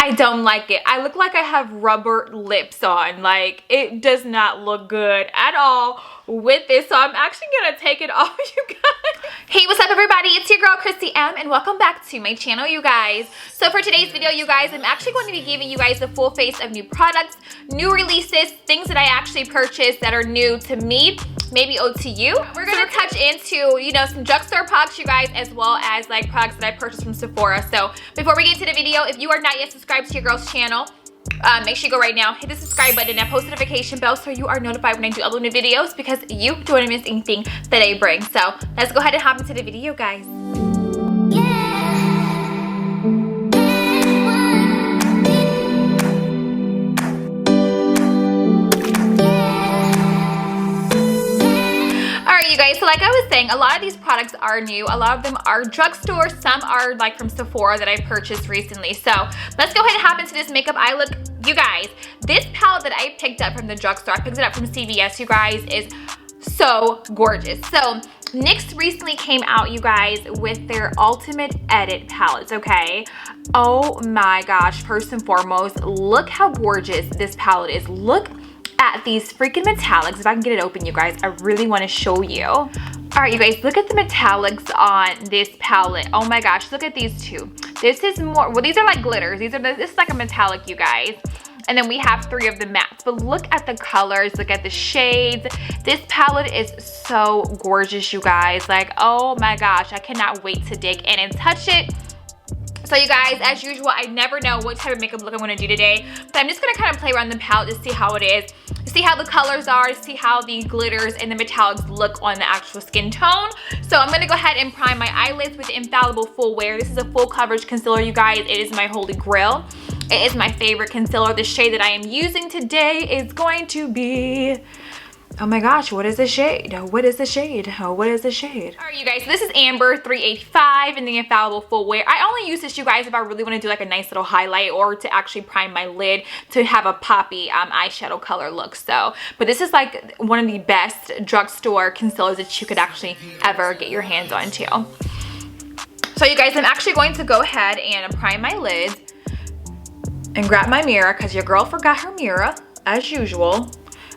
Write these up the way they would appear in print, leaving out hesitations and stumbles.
I don't like it. I look like I have rubber lips on. Like, it does not look good at all with this. So I'm actually gonna take it off, you guys. Hey, what's up everybody? It's your girl Krissy M and welcome back to my channel, you guys. So for today's video, you guys, I'm actually going to be giving you guys the full face of new products, new releases, things that I actually purchased that are new to me, maybe old to you. We're gonna touch into, you know, some drugstore products, you guys, as well as like products that I purchased from Sephora. So before we get to the video, if you are not yet subscribed to your girl's channel, make sure you go right now, hit the subscribe button and post notification bell so you are notified when I do upload new videos, because you don't want to miss anything that I bring. So let's go ahead and hop into the video, guys. You guys, so like I was saying, a lot of these products are new. A lot of them are drugstore. Some are like from Sephora that I purchased recently. So let's go ahead and hop into this makeup eye look. You guys, this palette that I picked up from the drugstore, I picked it up from CVS, you guys, is so gorgeous. So NYX recently came out, you guys, with their Ultimate Edit palettes, okay? Oh my gosh, first and foremost, look how gorgeous this palette is. Look at these freaking metallics. If I can get it open, you guys, I really want to show you. All right, you guys, look at the metallics on this palette. Oh my gosh, look at these two. This is more, well, these are like glitters. This is like a metallic, you guys. And then we have 3 of the mattes. But look at the colors, look at the shades. This palette is so gorgeous, you guys. Like, oh my gosh, I cannot wait to dig in and touch it. So you guys, as usual, I never know what type of makeup look I'm going to do today, but I'm just going to kind of play around the palette to see how it is, to see how the colors are, to see how the glitters and the metallics look on the actual skin tone. So I'm going to go ahead and prime my eyelids with the Infallible Full Wear. This is a full coverage concealer, you guys. It is my holy grail. It is my favorite concealer. The shade that I am using today is going to be... oh my gosh, what is the shade? What is the shade? Oh, what is the shade? All right, you guys, so this is Amber 385 in the Infallible Full Wear. I only use this, you guys, if I really want to do like a nice little highlight or to actually prime my lid to have a poppy eyeshadow color look. So, but this is like one of the best drugstore concealers that you could actually ever get your hands on too. So you guys, I'm actually going to go ahead and prime my lids and grab my mirror because your girl forgot her mirror as usual.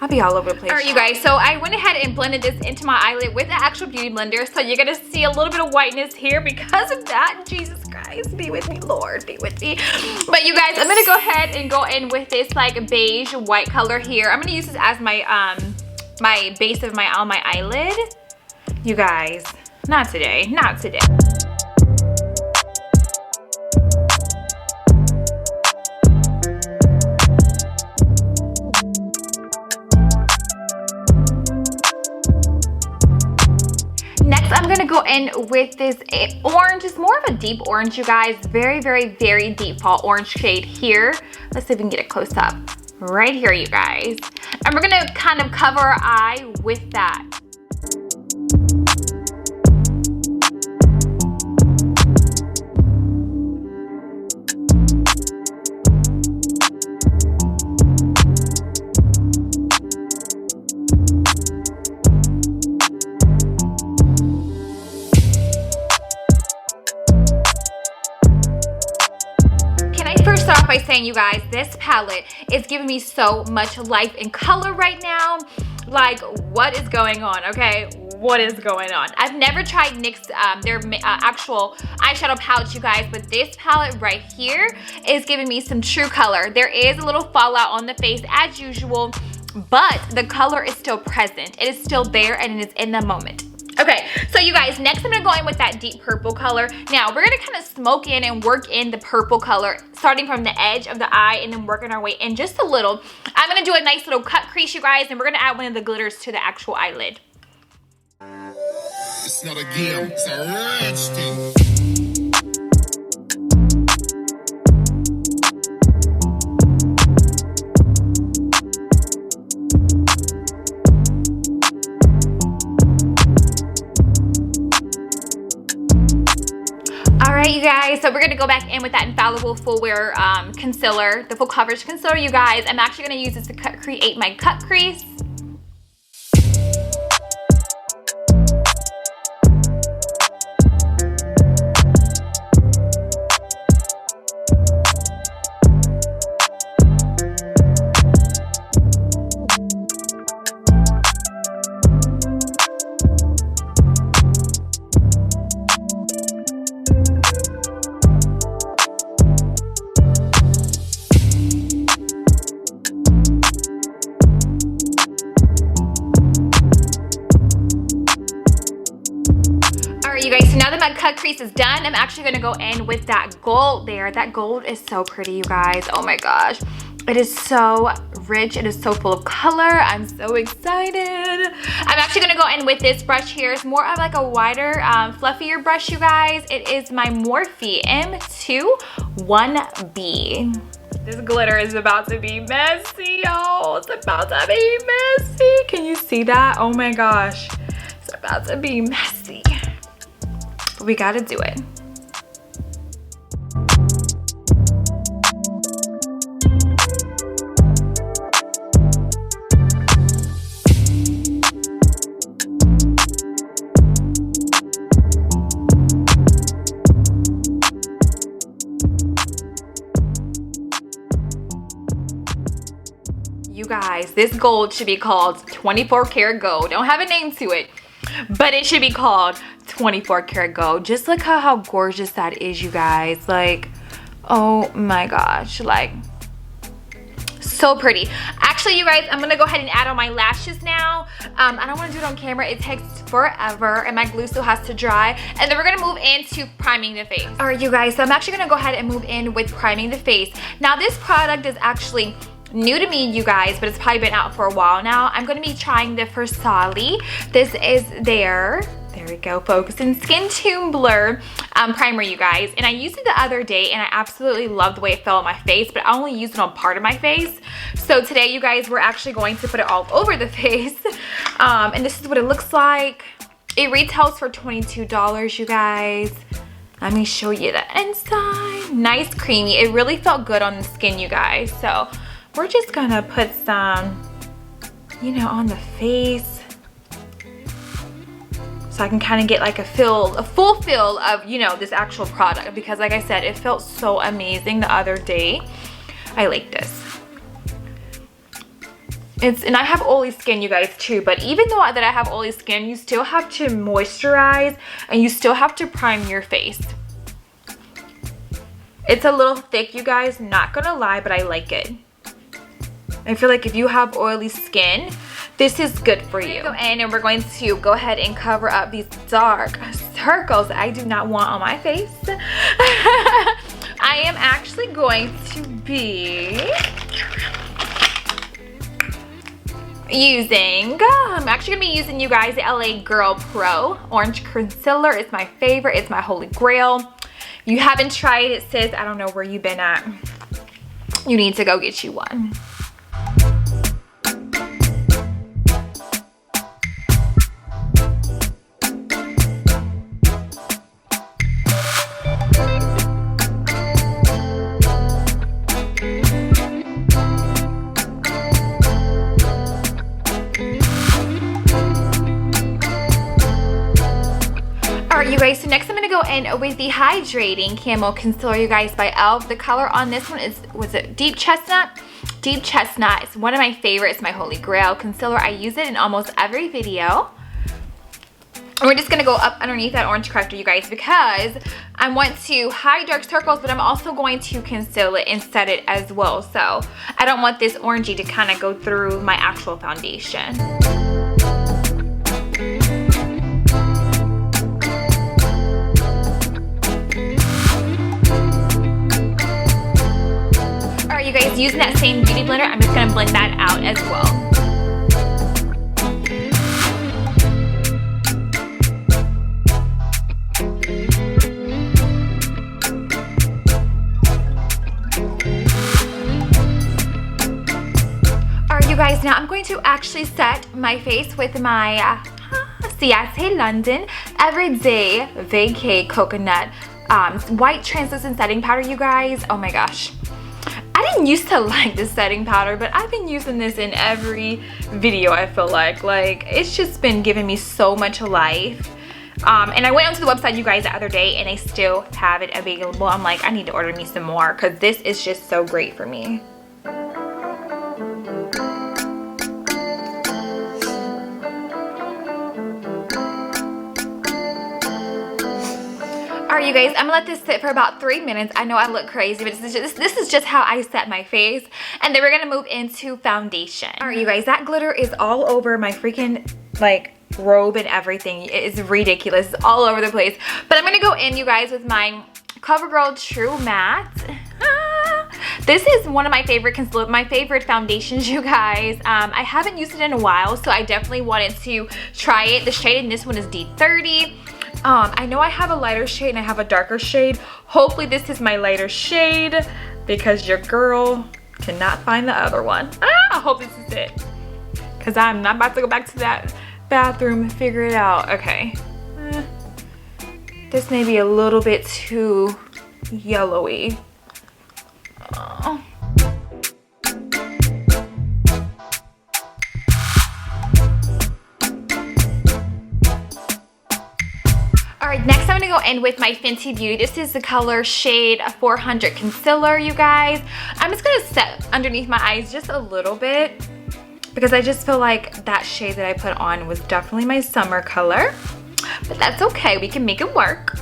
I'll be all over the place. All right, you guys, so I went ahead and blended this into my eyelid with the actual beauty blender. So you're gonna see a little bit of whiteness here because of that. Jesus Christ, be with me, Lord, be with me. But you guys, I'm gonna go ahead and go in with this like beige white color here. I'm gonna use this as my my base of on my eyelid. You guys, not today, not today. I'm gonna go in with this orange. It's more of a deep orange, you guys. Very, very, very deep fall orange shade here. Let's see if we can get it close up. Right here, you guys. And we're gonna kind of cover our eye with that. Start off by saying, you guys, this palette is giving me so much life and color right now. Like, what is going on? Okay, what is going on? I've never tried NYX their actual eyeshadow palette, you guys, but this palette right here is giving me some true color. There is a little fallout on the face as usual, but the color is still present. It is still there and it is in the moment. Okay, so you guys, next I'm gonna go in with that deep purple color. Now, we're gonna kind of smoke in and work in the purple color, starting from the edge of the eye and then working our way in just a little. I'm gonna do a nice little cut crease, you guys, and we're gonna add one of the glitters to the actual eyelid. It's not a game, it's a rich thing. Alright, you guys, so we're going to go back in with that Infallible Full Wear concealer, the full coverage concealer, you guys. I'm actually going to use this to create my cut crease. my cut crease is done, I'm actually gonna go in with that gold there. That gold is so pretty, you guys. Oh my gosh. It is so rich. It is so full of color. I'm so excited. I'm actually gonna go in with this brush here. It's more of like a wider, fluffier brush, you guys. It is my Morphe M2 1B. This glitter is about to be messy, y'all. It's about to be messy. Can you see that? Oh my gosh. It's about to be messy. But we gotta do it. You guys, this gold should be called 24 karat gold. Don't have a name to it, but it should be called 24 karat gold. Just look at how gorgeous that is, you guys. Like, oh my gosh, like, so pretty. Actually, you guys, I'm gonna go ahead and add on my lashes now. I don't want to do it on camera. It takes forever, and my glue still has to dry. And then we're gonna move into priming the face. All right, you guys, so I'm actually gonna go ahead and move in with priming the face. Now, this product is actually new to me, you guys, but it's probably been out for a while now. I'm going to be trying the Versali. This is there we go, focusing Skin Tune Blur primer, you guys. And I used it the other day, and I absolutely love the way it felt on my face, but I only used it on part of my face. So today, you guys, we're actually going to put it all over the face. And this is what it looks like. It retails for $22, you guys. Let me show you the inside. Nice, creamy. It really felt good on the skin, you guys. So we're just gonna put some, you know, on the face, so I can kind of get like a full feel of, you know, this actual product, because like I said, it felt so amazing the other day. I like this. And I have oily skin, you guys, too, but even though that I have oily skin, you still have to moisturize and you still have to prime your face. It's a little thick, you guys, not gonna lie, but I like it. I feel like if you have oily skin, this is good for you. Go in and we're going to go ahead and cover up these dark circles I do not want on my face. I am actually going to be using, you guys, the LA Girl Pro Orange Concealer. It's my favorite. It's my holy grail. You haven't tried it, sis. I don't know where you've been at. You need to go get you one. You guys, so next I'm gonna go in with the hydrating camo concealer, you guys, by e.l.f. The color on this one was it Deep Chestnut? Deep Chestnut. It's one of my favorites, my holy grail concealer. I use it in almost every video. And we're just gonna go up underneath that orange corrector, you guys, because I want to hide dark circles, but I'm also going to conceal it and set it as well. So I don't want this orangey to kind of go through my actual foundation. You guys, using that same beauty blender, I'm just gonna blend that out as well. Alright, you guys, now I'm going to actually set my face with my Ciate London Everyday Vacay Coconut white translucent setting powder, you guys. Oh my gosh. I didn't used to like this setting powder, but I've been using this in every video, I feel like. Like, it's just been giving me so much life. And I went onto the website, you guys, the other day, and they still have it available. I'm like, I need to order me some more because this is just so great for me. Alright, you guys, I'm gonna let this sit for about 3 minutes. I know I look crazy, but this is just how I set my face. And then we're gonna move into foundation. Alright, you guys, that glitter is all over my freaking, like, robe and everything. It is ridiculous. It's all over the place. But I'm gonna go in, you guys, with my CoverGirl True Matte. This is one of my favorite foundations, you guys. I haven't used it in a while, so I definitely wanted to try it. The shade in this one is D30. I know I have a lighter shade and I have a darker shade. Hopefully this is my lighter shade because your girl cannot find the other one. I hope this is it, because I'm not about to go back to that bathroom and figure it out. Okay. This may be a little bit too yellowy. Oh. Alright, next I'm going to go in with my Fenty Beauty. This is the color shade 400 Concealer, you guys. I'm just going to set underneath my eyes just a little bit because I just feel like that shade that I put on was definitely my summer color. But that's okay, we can make it work.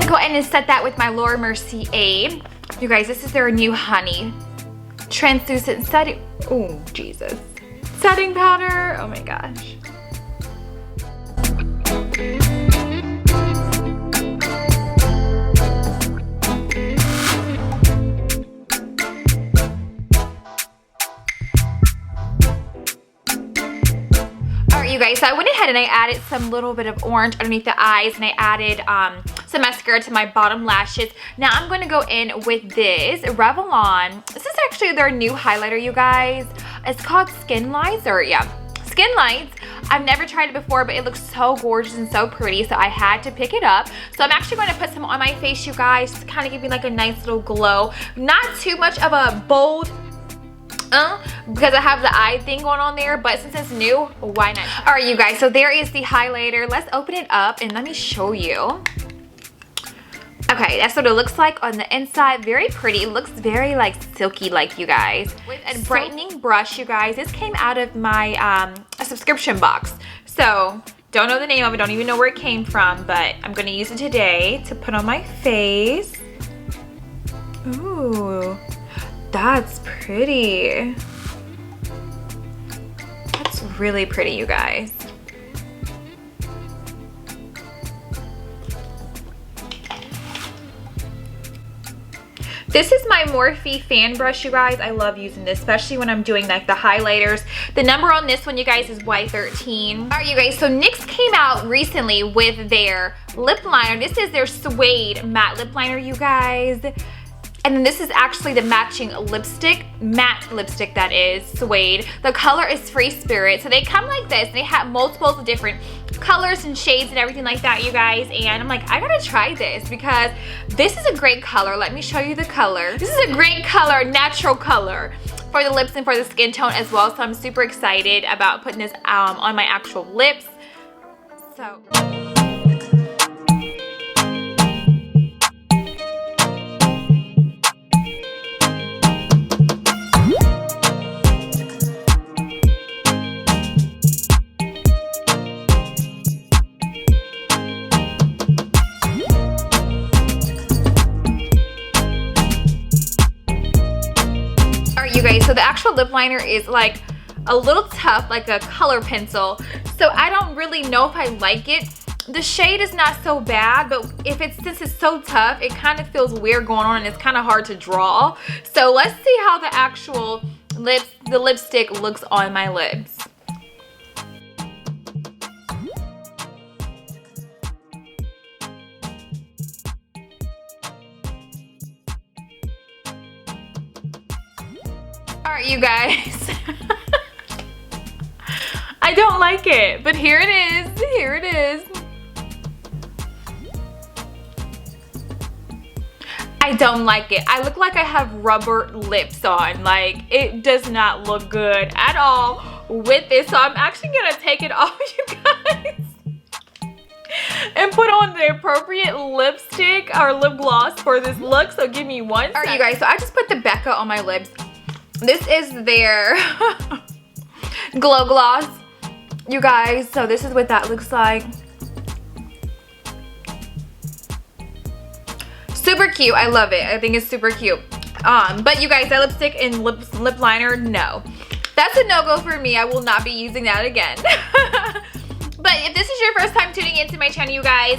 Go ahead and set that with my Laura Mercier. You guys, this is their new honey translucent setting. Oh, Jesus. Setting powder. Oh my gosh. You guys, so I went ahead and I added some little bit of orange underneath the eyes, and I added some mascara to my bottom lashes. Now I'm going to go in with this Revlon. This is actually their new highlighter, you guys. It's called Skin Lights, or yeah, Skin Lights. I've never tried it before, but it looks so gorgeous and so pretty, so I had to pick it up. So I'm actually going to put some on my face, you guys, to kind of give me like a nice little glow. Not too much of a bold because I have the eye thing going on there, but since it's new, why not? All right, you guys, so there is the highlighter. Let's open it up and let me show you. Okay, that's what it looks like on the inside. Very pretty. It looks very like silky, like, you guys. With a brightening brush, you guys. This came out of my a subscription box. So don't know the name of it, don't even know where it came from, but I'm gonna use it today to put on my face. Ooh. That's pretty. That's really pretty, you guys. This is my Morphe fan brush, you guys. I love using this, especially when I'm doing like the highlighters. The number on this one, you guys, is Y13. All right, you guys, so NYX came out recently with their lip liner. This is their Suede matte lip liner, you guys. And then this is actually the matching lipstick, matte lipstick, that is, Suede. The color is Free Spirit. So they come like this. They have multiples of different colors and shades and everything like that, you guys. And I'm like, I gotta try this because this is a great color. Let me show you the color. This is a great color, natural color for the lips and for the skin tone as well. So I'm super excited about putting this on my actual lips. So... you guys, so the actual lip liner is like a little tough, like a color pencil, so I don't really know if I like it. The shade is not so bad, but since it's so tough, it kind of feels weird going on and it's kind of hard to draw. So let's see how the actual lipstick looks on my lips. Alright, you guys. I don't like it, but here it is. Here it is. I don't like it. I look like I have rubber lips on. Like, it does not look good at all with this. So I'm actually gonna take it off, you guys. and put on the appropriate lipstick or lip gloss for this look. So give me one second. All right, you guys, so I just put the Becca on my lips. This is their glow gloss, you guys. So this is what that looks like. Super cute. I love it. I think it's super cute. But you guys, that lipstick and lip liner, no. That's a no-go for me. I will not be using that again. But if this is your first time tuning into my channel, you guys,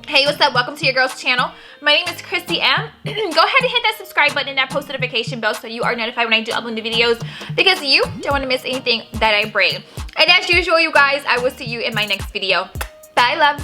hey, what's up? Welcome to your girl's channel. My name is krissym. Go ahead and hit that subscribe button and that post notification bell so you are notified when I do upload new videos, because you don't want to miss anything that I bring. And as usual, you guys, I will see you in my next video. Bye, loves.